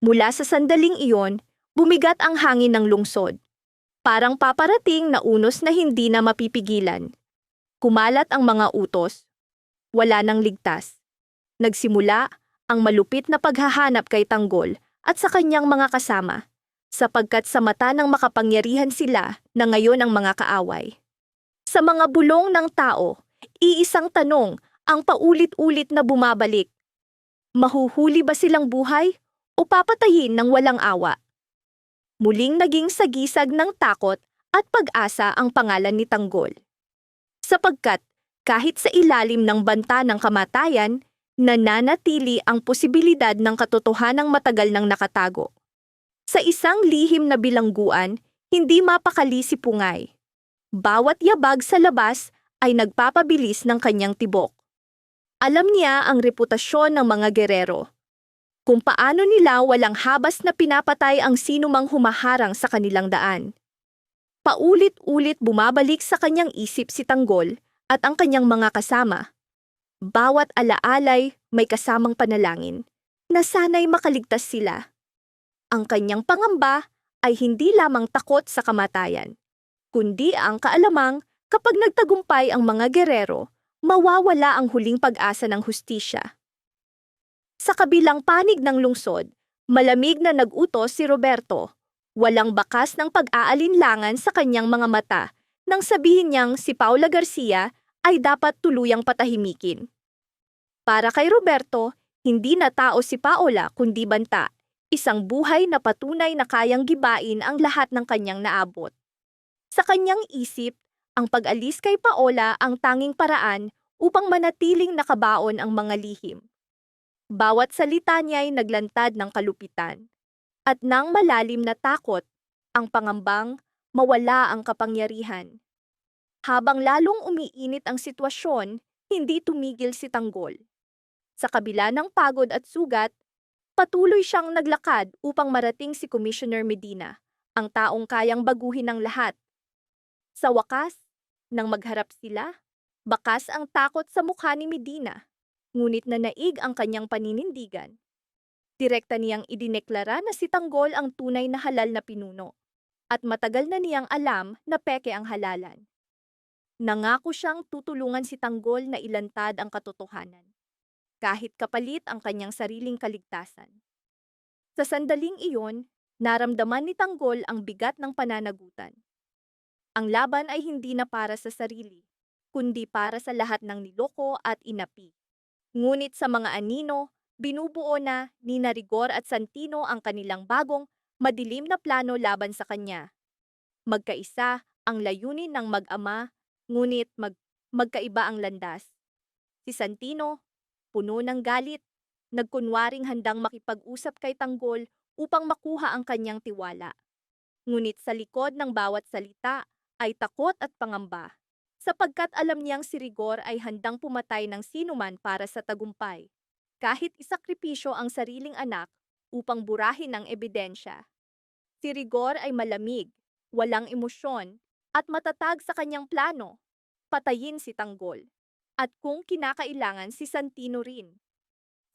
Mula sa sandaling iyon, bumigat ang hangin ng lungsod. Parang paparating na unos na hindi na mapipigilan. Kumalat ang mga utos. Wala nang ligtas. Nagsimula ang malupit na paghahanap kay Tanggol at sa kanyang mga kasama, sapagkat sa mata ng makapangyarihan sila na ngayon ang mga kaaway. Sa mga bulong ng tao, iisang tanong ang paulit-ulit na bumabalik. Mahuhuli ba silang buhay o papatayin ng walang awa? Muling naging sagisag ng takot at pag-asa ang pangalan ni Tanggol. Sapagkat kahit sa ilalim ng banta ng kamatayan, nananatili ang posibilidad ng katotohanang matagal nang nakatago. Sa isang lihim na bilangguan, hindi mapakali si Pungay. Bawat yabag sa labas ay nagpapabilis ng kanyang tibok. Alam niya ang reputasyon ng mga gerero. Kung paano nila walang habas na pinapatay ang sinumang humaharang sa kanilang daan. Paulit-ulit bumabalik sa kanyang isip si Tanggol at ang kanyang mga kasama. Bawat alaalay may kasamang panalangin na sana'y makaligtas sila. Ang kanyang pangamba ay hindi lamang takot sa kamatayan, kundi ang kaalamang kapag nagtagumpay ang mga gerero, mawawala ang huling pag-asa ng hustisya. Sa kabilang panig ng lungsod, malamig na nag-utos si Roberto. Walang bakas ng pag-aalinlangan sa kanyang mga mata nang sabihin niyang si Paula Garcia ay dapat tuluyang patahimikin. Para kay Roberto, hindi na tao si Paola kundi banta, isang buhay na patunay na kayang gibain ang lahat ng kanyang naabot. Sa kanyang isip, ang pag-alis kay Paola ang tanging paraan upang manatiling nakabaon ang mga lihim. Bawat salita niya ay naglantad ng kalupitan. At nang malalim na takot, ang pangambang mawala ang kapangyarihan. Habang lalong umiinit ang sitwasyon, hindi tumigil si Tanggol. Sa kabila ng pagod at sugat, patuloy siyang naglakad upang marating si Commissioner Medina, ang taong kayang baguhin ang lahat. Sa wakas, nang magharap sila, bakas ang takot sa mukha ni Medina. Ngunit nanaig ang kanyang paninindigan. Direkta niyang idineklara na si Tanggol ang tunay na halal na pinuno, at matagal na niyang alam na peke ang halalan. Nangako siyang tutulungan si Tanggol na ilantad ang katotohanan, kahit kapalit ang kanyang sariling kaligtasan. Sa sandaling iyon, naramdaman ni Tanggol ang bigat ng pananagutan. Ang laban ay hindi na para sa sarili, kundi para sa lahat ng niloko at inapi. Ngunit sa mga anino, binubuo na ni Rigor at Santino ang kanilang bagong, madilim na plano laban sa kanya. Magkaisa ang layunin ng mag-ama, ngunit magkaiba ang landas. Si Santino, puno ng galit, nagkunwaring handang makipag-usap kay Tanggol upang makuha ang kanyang tiwala. Ngunit sa likod ng bawat salita ay takot at pangamba, sapagkat alam niyang si Rigor ay handang pumatay ng sinuman para sa tagumpay, kahit isakripisyo ang sariling anak upang burahin ang ebidensya. Si Rigor ay malamig, walang emosyon, at matatag sa kanyang plano, patayin si Tanggol, at kung kinakailangan si Santino rin.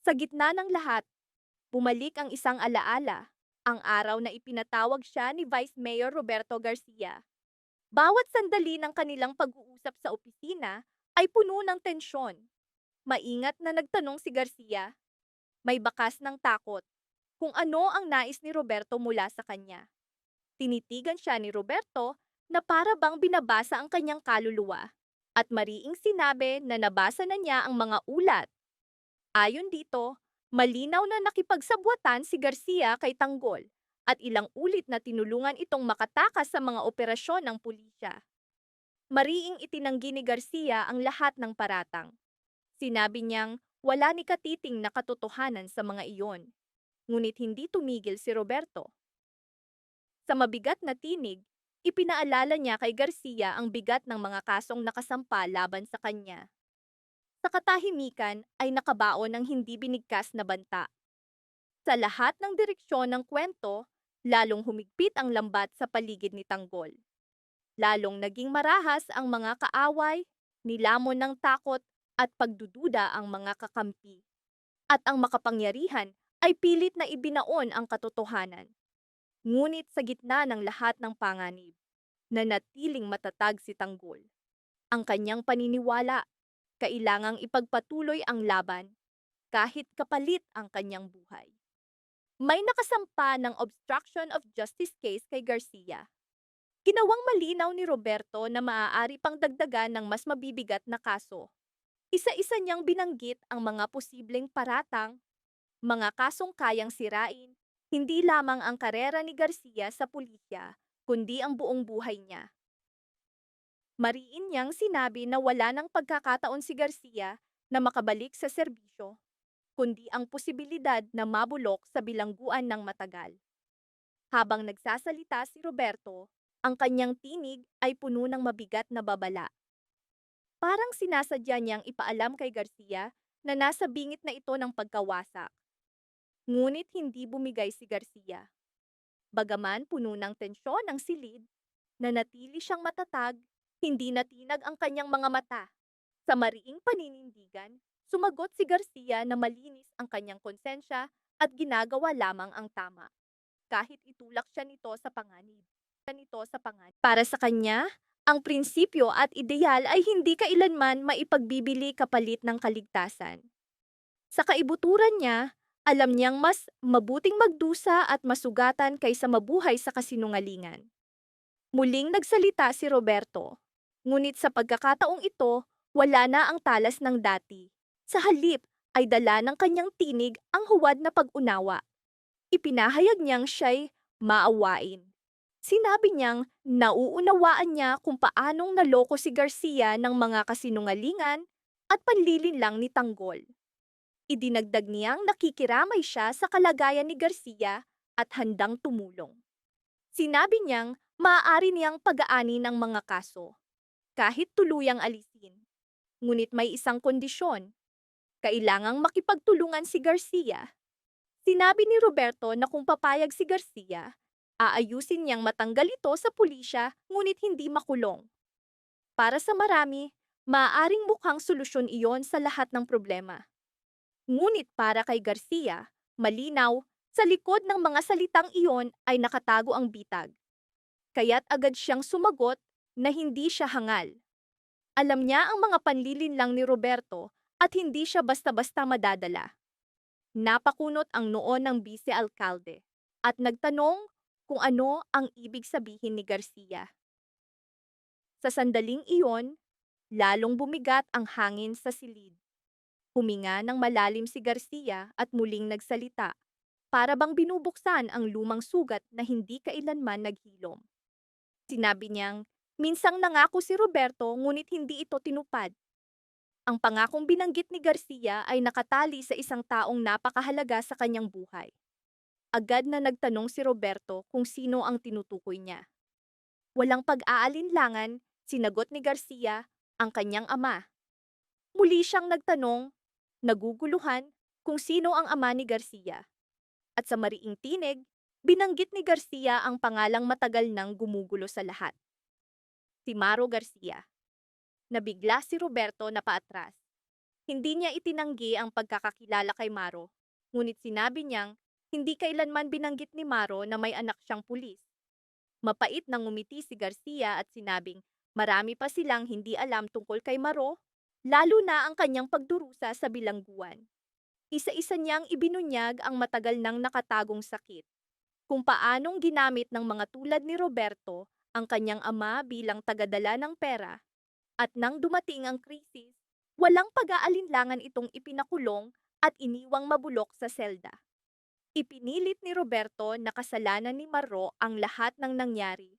Sa gitna ng lahat, bumalik ang isang alaala, ang araw na ipinatawag siya ni Vice Mayor Roberto Garcia. Bawat sandali ng kanilang pag-uusap sa opisina ay puno ng tensyon. Maingat na nagtanong si Garcia. May bakas ng takot kung ano ang nais ni Roberto mula sa kanya. Tinitigan siya ni Roberto na para bang binabasa ang kanyang kaluluwa at mariing sinabi na nabasa na niya ang mga ulat. Ayon dito, malinaw na nakipagsabwatan si Garcia kay Tanggol at ilang ulit na tinulungan itong makatakas sa mga operasyon ng pulisya. Mariing itinanggi ni Garcia ang lahat ng paratang. Sinabi niyang wala ni katiting na katotohanan sa mga iyon. Ngunit hindi tumigil si Roberto. Sa mabigat na tinig, ipinaalala niya kay Garcia ang bigat ng mga kasong nakasampa laban sa kanya. Sa katahimikan ay nakabaon ng hindi binigkas na banta. Sa lahat ng direksyon ng kwento, lalong humigpit ang lambat sa paligid ni Tanggol. Lalong naging marahas ang mga kaaway, nilamon ng takot at pagdududa ang mga kakampi. At ang makapangyarihan ay pilit na ibinaon ang katotohanan. Ngunit sa gitna ng lahat ng panganib, nanatiling matatag si Tanggol. Ang kanyang paniniwala, kailangang ipagpatuloy ang laban kahit kapalit ang kanyang buhay. May nakasampa ng obstruction of justice case kay Garcia. Ginawang malinaw ni Roberto na maaari pang dagdagan ng mas mabibigat na kaso. Isa-isa niyang binanggit ang mga posibleng paratang, mga kasong kayang sirain, hindi lamang ang karera ni Garcia sa pulisya, kundi ang buong buhay niya. Mariin niyang sinabi na wala ng pagkakataon si Garcia na makabalik sa serbisyo, kundi ang posibilidad na mabulok sa bilangguan ng matagal. Habang nagsasalita si Roberto, ang kanyang tinig ay puno ng mabigat na babala. Parang sinasadya niyang ipaalam kay Garcia na nasa bingit na ito ng pagkawasak. Ngunit hindi bumigay si Garcia. Bagaman puno ng tensyon ang silid, nanatili siyang matatag, hindi natinag ang kanyang mga mata. Sa mariing paninindigan, sumagot si Garcia na malinis ang kanyang konsensya at ginagawa lamang ang tama. Kahit itulak siya nito sa panganib. Para sa kanya, ang prinsipyo at ideal ay hindi kailanman maipagbibili kapalit ng kaligtasan. Sa kaibuturan niya, alam niyang mas mabuting magdusa at masugatan kaysa mabuhay sa kasinungalingan. Muling nagsalita si Roberto, ngunit sa pagkakataong ito, wala na ang talas ng dati. Sa halip ay dala ng kanyang tinig ang huwad na pag-unawa. Ipinahayag niyang siya'y maawain. Sinabi niyang nauunawaan niya kung paanong naloko si Garcia ng mga kasinungalingan at panlilinlang ni Tanggol. Idinagdag niyang nakikiramay siya sa kalagayan ni Garcia at handang tumulong. Sinabi niyang maaari niyang pag-aani ng mga kaso, kahit tuluyang alisin. Ngunit may isang kondisyon, kailangang makipagtulungan si Garcia. Sinabi ni Roberto na kung papayag si Garcia, aayusin niyang matanggal ito sa pulisya ngunit hindi makulong. Para sa marami, maaaring mukhang solusyon iyon sa lahat ng problema. Ngunit para kay Garcia, malinaw, sa likod ng mga salitang iyon ay nakatago ang bitag. Kaya't agad siyang sumagot na hindi siya hangal. Alam niya ang mga panlilinlang ni Roberto at hindi siya basta-basta madadala. Napakunot ang noo ng bise-alkalde at nagtanong kung ano ang ibig sabihin ni Garcia. Sa sandaling iyon, lalong bumigat ang hangin sa silid. Huminga ng malalim si Garcia at muling nagsalita, para bang binubuksan ang lumang sugat na hindi kailanman naghilom. Sinabi niyang, minsang nangako si Roberto ngunit hindi ito tinupad. Ang pangakong binanggit ni Garcia ay nakatali sa isang taong napakahalaga sa kanyang buhay. Agad na nagtanong si Roberto kung sino ang tinutukoy niya. Walang pag-aalinlangan, sinagot ni Garcia ang kanyang ama. Muli siyang nagtanong, naguguluhan, kung sino ang ama ni Garcia. At sa mariing tinig, binanggit ni Garcia ang pangalang matagal nang gumugulo sa lahat. Si Maro Garcia. Nabigla si Roberto na paatras. Hindi niya itinanggi ang pagkakakilala kay Maro, ngunit sinabi niyang hindi kailanman binanggit ni Maro na may anak siyang pulis. Mapait nang ngumiti si Garcia at sinabing marami pa silang hindi alam tungkol kay Maro, lalo na ang kanyang pagdurusa sa bilangguan. Isa-isa niyang ibinunyag ang matagal nang nakatagong sakit, kung paanong ginamit ng mga tulad ni Roberto ang kanyang ama bilang tagadala ng pera, at nang dumating ang krisis, walang pag-aalinlangan itong ipinakulong at iniwang mabulok sa selda. Ipinilit ni Roberto na kasalanan ni Maro ang lahat ng nangyari.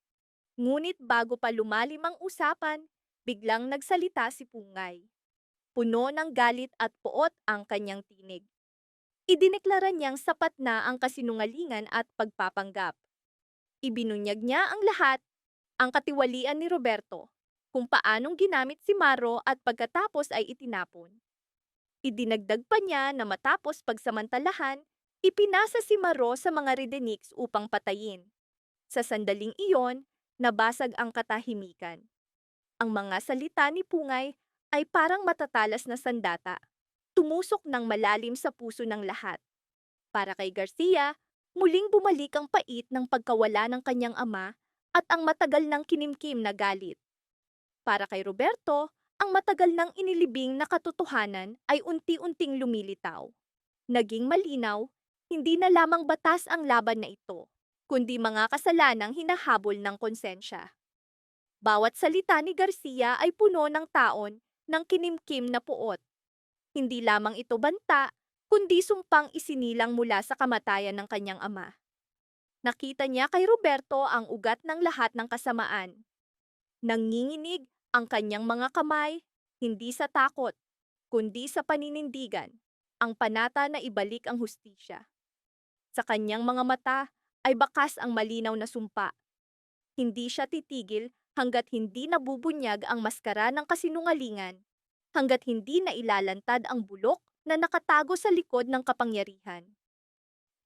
Ngunit bago pa lumalim ang usapan, biglang nagsalita si Pungay. Puno ng galit at poot ang kanyang tinig. Idineklara niyang sapat na ang kasinungalingan at pagpapanggap. Ibinunyag niya ang lahat, ang katiwalian ni Roberto, kung paanong ginamit si Maro at pagkatapos ay itinapon. Idinagdag pa niya na matapos pagsamantalahan, ipinasa si Maro sa mga Redeniks upang patayin. Sa sandaling iyon, nabasag ang katahimikan. Ang mga salita ni Pungay ay parang matatalas na sandata, tumusok ng malalim sa puso ng lahat. Para kay Garcia, muling bumalik ang pait ng pagkawala ng kanyang ama at ang matagal ng kinimkim na galit. Para kay Roberto, ang matagal ng inilibing na katotohanan ay unti-unting lumilitaw. Naging malinaw, hindi na lamang batas ang laban na ito, kundi mga kasalanang hinahabol ng konsensya. Bawat salita ni Garcia ay puno ng taon ng kinimkim na puot. Hindi lamang ito banta, kundi sumpang isinilang mula sa kamatayan ng kanyang ama. Nakita niya kay Roberto ang ugat ng lahat ng kasamaan. Nanginginig ang kanyang mga kamay, hindi sa takot, kundi sa paninindigan, ang panata na ibalik ang hustisya. Sa kanyang mga mata ay bakas ang malinaw na sumpa. Hindi siya titigil hanggat hindi nabubunyag ang maskara ng kasinungalingan, hanggat hindi na ilalantad ang bulok na nakatago sa likod ng kapangyarihan.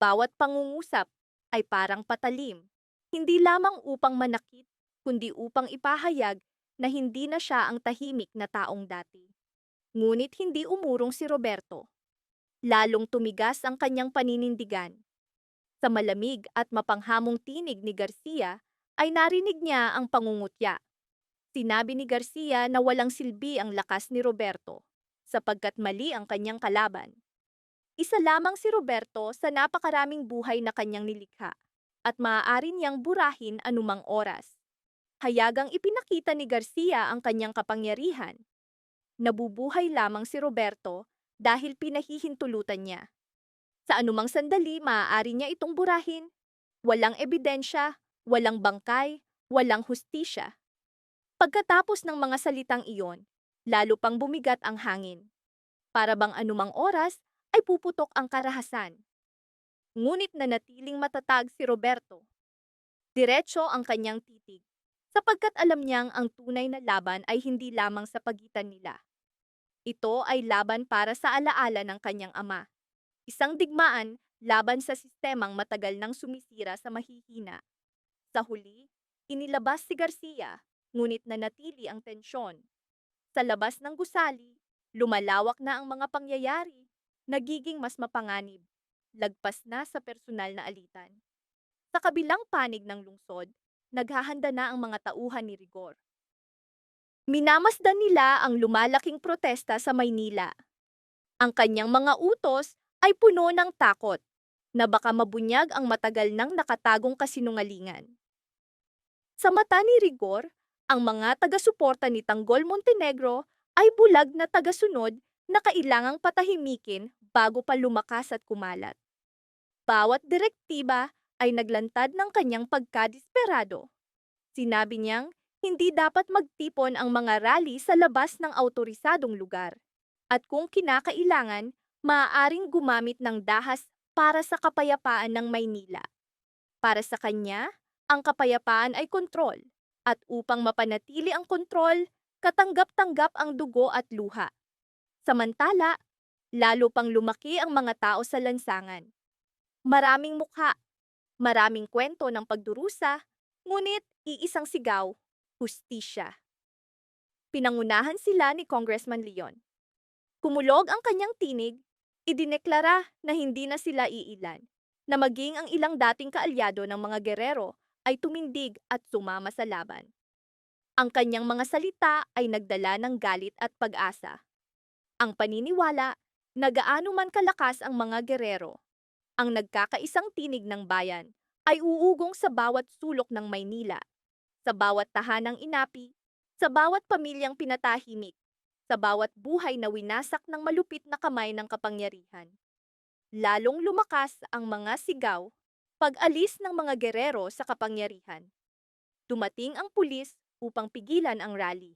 Bawat pangungusap ay parang patalim, hindi lamang upang manakit, kundi upang ipahayag na hindi na siya ang tahimik na taong dati. Ngunit hindi umurong si Roberto. Lalong tumigas ang kanyang paninindigan. Sa malamig at mapanghamong tinig ni Garcia, ay narinig niya ang pangungutya. Sinabi ni Garcia na walang silbi ang lakas ni Roberto, sapagkat mali ang kanyang kalaban. Isa lamang si Roberto sa napakaraming buhay na kanyang nilikha, at maaari niyang burahin anumang oras. Hayagang ipinakita ni Garcia ang kanyang kapangyarihan. Nabubuhay lamang si Roberto dahil pinahihintulutan niya. Sa anumang sandali, maaari niya itong burahin. Walang ebidensya, walang bangkay, walang hustisya. Pagkatapos ng mga salitang iyon, lalo pang bumigat ang hangin. Para bang anumang oras ay puputok ang karahasan. Ngunit nanatiling matatag si Roberto. Diretso ang kanyang titig, sapagkat alam niyang ang tunay na laban ay hindi lamang sa pagitan nila. Ito ay laban para sa alaala ng kanyang ama. Isang digmaan laban sa sistemang matagal nang sumisira sa mahihina. Sa huli, inilabas si Garcia, ngunit nanatili ang tensyon. Sa labas ng gusali, lumalawak na ang mga pangyayari, nagiging mas mapanganib, lagpas na sa personal na alitan. Sa kabilang panig ng lungsod, naghahanda na ang mga tauhan ni Rigor. Minamasdan nila ang lumalaking protesta sa Maynila. Ang kanyang mga utos ay puno ng takot na baka mabunyag ang matagal nang nakatagong kasinungalingan. Sa mata ni Rigor, ang mga taga-suporta ni Tanggol Montenegro ay bulag na tagasunod na kailangang patahimikin bago pa lumakas at kumalat. Bawat direktiba ay naglantad ng kanyang pagkadesperado. Sinabi niyang hindi dapat magtipon ang mga rally sa labas ng autorisadong lugar. At kung kinakailangan, maaaring gumamit ng dahas para sa kapayapaan ng Maynila. Para sa kanya, ang kapayapaan ay kontrol. At upang mapanatili ang kontrol, katanggap-tanggap ang dugo at luha. Samantala, lalo pang lumaki ang mga tao sa lansangan. Maraming mukha, maraming kwento ng pagdurusa, ngunit iisang sigaw, hustisya. Pinangunahan sila ni Congressman Leon. Kumulog ang kanyang tinig, idineklara na hindi na sila iilan, na maging ang ilang dating kaalyado ng mga gerero ay tumindig at sumama sa laban. Ang kanyang mga salita ay nagdala ng galit at pag-asa. Ang paniniwala na gaano man kalakas ang mga gerero, ang nagkakaisang tinig ng bayan ay uugong sa bawat sulok ng Maynila, sa bawat tahanang inapi, sa bawat pamilyang pinatahimik, sa bawat buhay na winasak ng malupit na kamay ng kapangyarihan. Lalong lumakas ang mga sigaw pag-alis ng mga gerero sa kapangyarihan. Dumating ang pulis upang pigilan ang rally.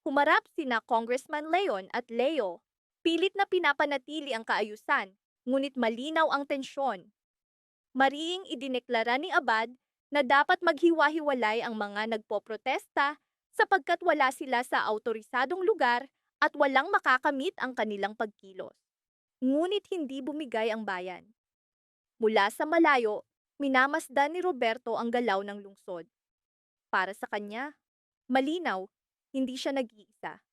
Humarap sina Congressman Leon at Leo, pilit na pinapanatili ang kaayusan, ngunit malinaw ang tensyon. Mariing idineklara ni Abad na dapat maghiwa-hiwalay ang mga nagpoprotesta sapagkat wala sila sa autorisadong lugar at walang makakamit ang kanilang pagkilos. Ngunit hindi bumigay ang bayan. Mula sa malayo, minamasdan ni Roberto ang galaw ng lungsod. Para sa kanya, malinaw, hindi siya nag-iisa.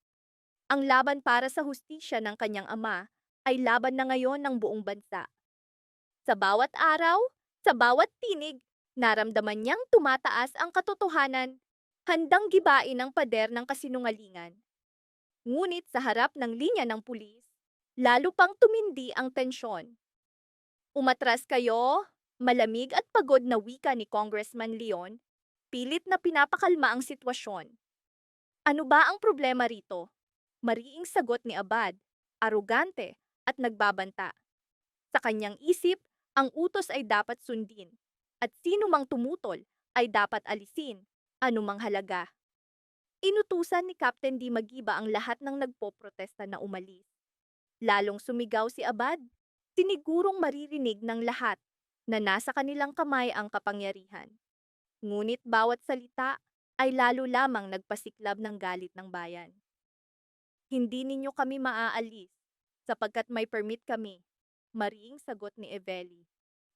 Ang laban para sa hustisya ng kanyang ama ay laban na ngayon ng buong bansa. Sa bawat araw, sa bawat tinig, naramdaman niyang tumataas ang katotohanan, handang gibain ang pader ng kasinungalingan. Ngunit sa harap ng linya ng pulis, lalo pang tumindi ang tensyon. Umatras kayo, malamig at pagod na wika ni Congressman Leon, pilit na pinapakalma ang sitwasyon. Ano ba ang problema rito? Mariing sagot ni Abad, arugante at nagbabanta. Sa kanyang isip, ang utos ay dapat sundin, at sino mang tumutol ay dapat alisin, anumang halaga. Inutusan ni Captain Di Magiba ang lahat ng nagpoprotesta na umalis. Lalong sumigaw si Abad, sinigurong maririnig ng lahat na nasa kanilang kamay ang kapangyarihan. Ngunit bawat salita ay lalo lamang nagpasiklab ng galit ng bayan. Hindi ninyo kami maaalis sapagkat may permit kami, mariing sagot ni Eveli.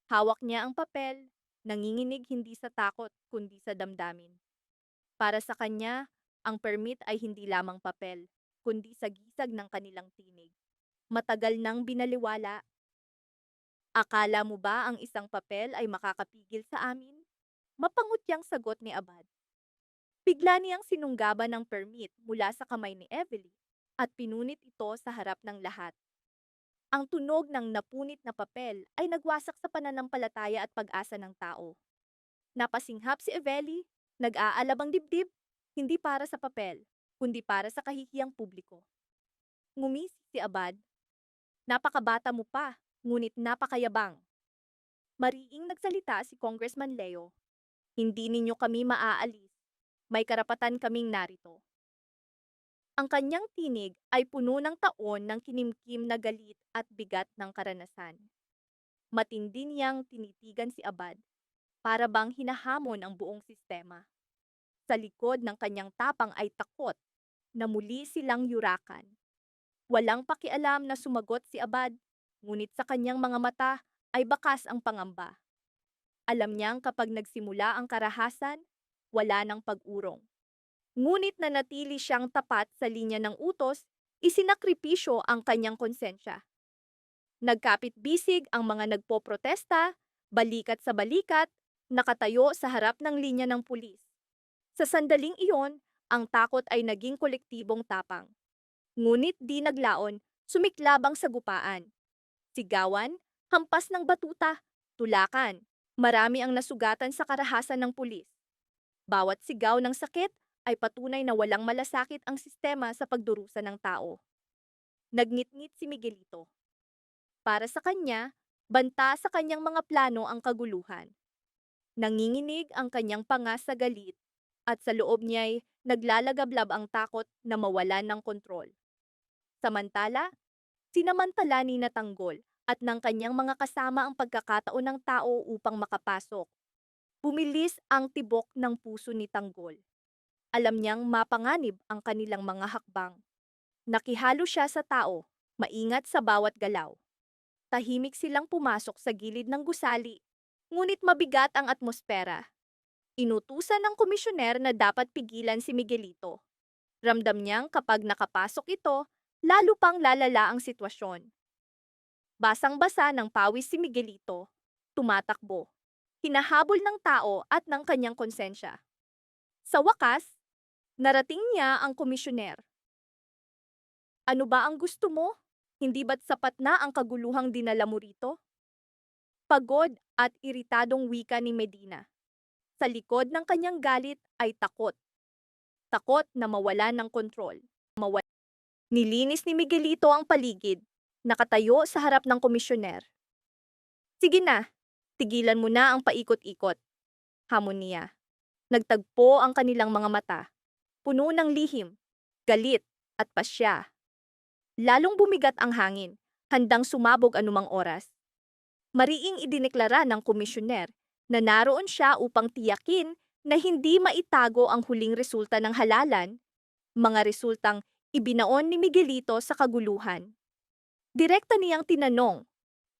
Hawak niya ang papel, nanginginig hindi sa takot kundi sa damdamin. Para sa kanya, ang permit ay hindi lamang papel, kundi sagisag ng kanilang tinig. Matagal nang binaliwala. Akala mo ba ang isang papel ay makakapigil sa amin? Mapangutyang sagot ni Abad. Bigla niyang sinunggaban ng permit mula sa kamay ni Evely at pinunit ito sa harap ng lahat. Ang tunog ng napunit na papel ay nagwasak sa pananampalataya at pag-asa ng tao. Napasinghap si Evely, nag-aalabang dibdib, hindi para sa papel, kundi para sa kahihiyang publiko. Ngumisi si Abad. Napakabata mo pa, ngunit napakayabang. Mariing nagsalita si Congressman Leo. Hindi ninyo kami maaalis. May karapatan kaming narito. Ang kanyang tinig ay puno ng taon ng kinimkim na galit at bigat ng karanasan. Matindi niyang tinitigan si Abad, para bang hinahamon ang buong sistema. Sa likod ng kanyang tapang ay takot, na muli silang yurakan. Walang pakialam na sumagot si Abad, ngunit sa kanyang mga mata ay bakas ang pangamba. Alam niyang kapag nagsimula ang karahasan, wala nang pag-urong. Ngunit nanatili siyang tapat sa linya ng utos, isinakripisyo ang kanyang konsensya. Nagkapit-bisig ang mga nagpoprotesta, balikat sa balikat, nakatayo sa harap ng linya ng pulis. Sa sandaling iyon, ang takot ay naging kolektibong tapang. Ngunit di naglaon, sumiklab ang sagupaan. Sigawan, hampas ng batuta, tulakan, marami ang nasugatan sa karahasan ng pulis. Bawat sigaw ng sakit ay patunay na walang malasakit ang sistema sa pagdurusa ng tao. Nagnitngit si Miguelito. Para sa kanya, banta sa kanyang mga plano ang kaguluhan. Nanginginig ang kanyang panga sa galit at sa loob niya'y naglalagablab ang takot na mawalan ng kontrol. Samantala, sinamantala ni Natanggol at ng kanyang mga kasama ang pagkakataon ng tao upang makapasok. Bumilis ang tibok ng puso ni Tanggol. Alam niyang mapanganib ang kanilang mga hakbang. Nakihalo siya sa tao, maingat sa bawat galaw. Tahimik silang pumasok sa gilid ng gusali, ngunit mabigat ang atmosfera. Inutusan ng komisyoner na dapat pigilan si Miguelito. Ramdam niyang kapag nakapasok ito, lalo pang lalala ang sitwasyon. Basang-basa ng pawis si Miguelito, tumatakbo. Hinahabol ng tao at ng kanyang konsensya. Sa wakas, narating niya ang komisyoner. Ano ba ang gusto mo? Hindi ba't sapat na ang kaguluhang dinala mo rito? Pagod at iritadong wika ni Medina. Sa likod ng kanyang galit ay takot. Takot na mawalan ng kontrol. Nilinis ni Miguelito ang paligid, nakatayo sa harap ng komisyoner. Sige na, tigilan mo na ang paikot-ikot. Hamon niya. Nagtagpo ang kanilang mga mata. Puno ng lihim, galit at pasya. Lalong bumigat ang hangin, handang sumabog anumang oras. Mariing idineklara ng komisyoner na naroon siya upang tiyakin na hindi maitago ang huling resulta ng halalan, mga resultang ibinaon ni Miguelito sa kaguluhan. Direkta niyang tinanong,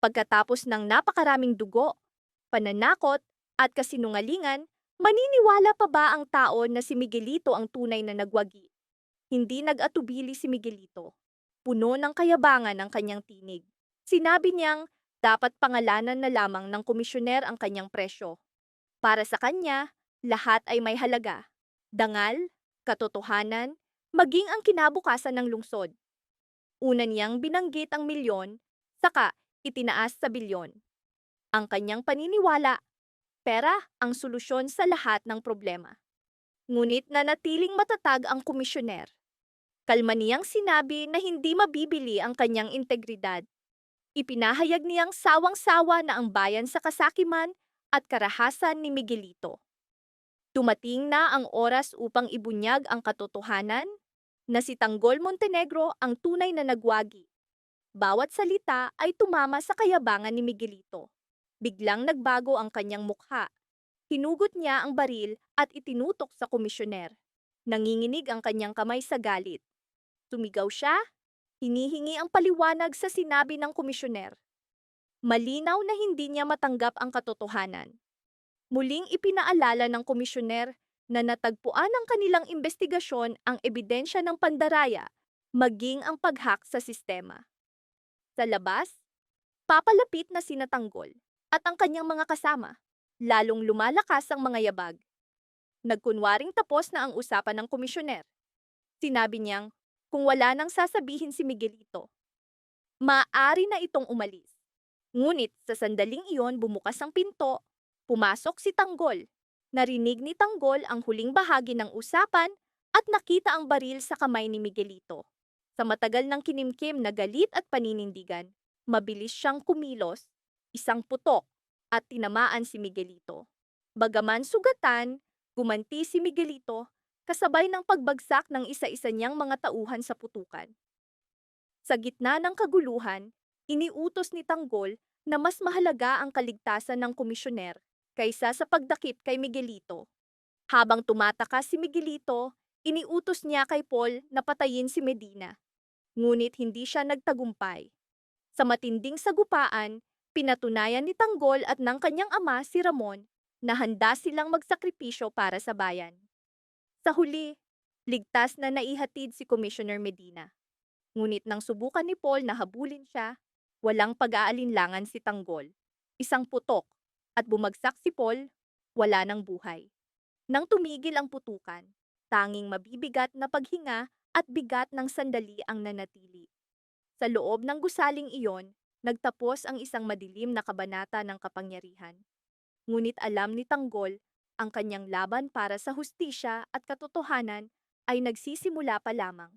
pagkatapos ng napakaraming dugo, pananakot at kasinungalingan, maniniwala pa ba ang tao na si Miguelito ang tunay na nagwagi? Hindi nag-atubili si Miguelito. Puno ng kayabangan ang kanyang tinig. Sinabi niyang Dapat pangalanan na lamang ng komisyoner ang kanyang presyo. Para sa kanya, lahat ay may halaga. Dangal, katotohanan, maging ang kinabukasan ng lungsod. Una niyang binanggit ang milyon, saka itinaas sa bilyon. Ang kanyang paniniwala, pera ang solusyon sa lahat ng problema. Ngunit nanatiling matatag ang komisyoner. Kalma niyang sinabi na hindi mabibili ang kanyang integridad. Ipinahayag niyang sawang-sawa na ang bayan sa kasakiman at karahasan ni Miguelito. Dumating na ang oras upang ibunyag ang katotohanan na si Tanggol Montenegro ang tunay na nagwagi. Bawat salita ay tumama sa kayabangan ni Miguelito. Biglang nagbago ang kanyang mukha. Hinugot niya ang baril at itinutok sa komisyoner. Nanginginig ang kanyang kamay sa galit. Tumigaw siya, hinihingi ang paliwanag sa sinabi ng komisyoner. Malinaw na hindi niya matanggap ang katotohanan. Muling ipinaalala ng komisyoner na natagpuan ng kanilang investigasyon ang ebidensya ng pandaraya, maging ang paghak sa sistema. Sa labas, papalapit na sina Tanggol at ang kanyang mga kasama. Lalong lumalakas ang mga yabag. Nagkunwaring tapos na ang usapan ng komisyoner. Sinabi niyang, kung wala nang sasabihin si Miguelito, maaari na itong umalis. Ngunit sa sandaling iyon bumukas ang pinto, pumasok si Tanggol. Narinig ni Tanggol ang huling bahagi ng usapan at nakita ang baril sa kamay ni Miguelito. Sa matagal ng kinimkim na galit at paninindigan, mabilis siyang kumilos, isang putok, at tinamaan si Miguelito. Bagaman sugatan, gumanti si Miguelito kasabay ng pagbagsak ng isa-isa niyang mga tauhan sa putukan. Sa gitna ng kaguluhan, iniutos ni Tanggol na mas mahalaga ang kaligtasan ng komisyoner kaysa sa pagdakip kay Miguelito. Habang tumatakas si Miguelito, iniutos niya kay Paul na patayin si Medina. Ngunit hindi siya nagtagumpay. Sa matinding sagupaan, pinatunayan ni Tanggol at ng kanyang ama si Ramon na handa silang magsakripisyo para sa bayan. Sa huli, ligtas na naihatid si Commissioner Medina. Ngunit nang subukan ni Paul na habulin siya, walang pag-aalinlangan si Tanggol. Isang putok, at bumagsak si Paul, wala ng buhay. Nang tumigil ang putukan, tanging mabibigat na paghinga at bigat ng sandali ang nanatili. Sa loob ng gusaling iyon, nagtapos ang isang madilim na kabanata ng kapangyarihan. Ngunit alam ni Tanggol, ang kanyang laban para sa hustisya at katotohanan ay nagsisimula pa lamang.